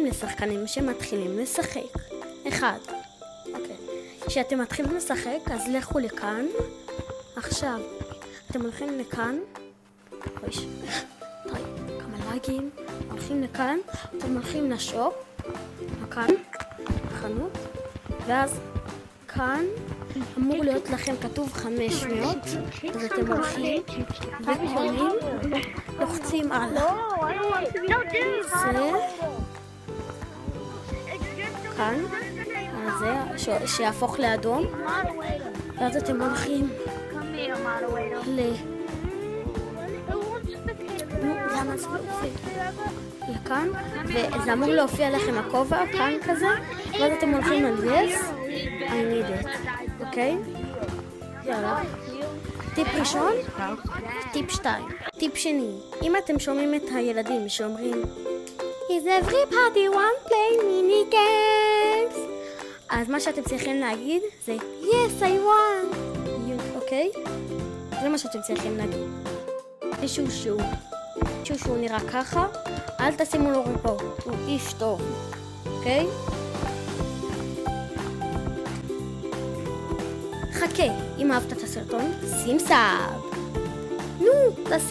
לשחקנים שמתחילים לשחק. 1. אוקיי. כשאתם מתחילים לשחק, אז לכו לכאן. עכשיו, אתם הולכים לכאן. כמה לגים. הולכים לכאן, אתם הולכים לשופ. כאן, חנות. ואז כאן אמור להיות לכם כתוב 500. אז אתם הולכים וקונים, לוחצים על זה. כאן, זה שיהפוך לאדום, ואז אתם הולכים למה זה לא הופיע? לכאן, וזה אמור להופיע לכם הכובע, כאן כזה, ואז אתם הולכים על yes, I need it, אוקיי? יאללה. טיפ ראשון, טיפ 2. טיפ שני, אם אתם שומעים את הילדים שאומרים Is everybody want play mini games? אז מה שאתם צריכים להגיד זה Yes, I want. אוקיי? זה מה שאתם צריכים להגיד. מישהו שהוא נראה ככה, אל תשימו לו ריפורט, הוא איש טוב. אוקיי? חכה, אם אהבת את הסרטון, שים סאב. נו, תעשה.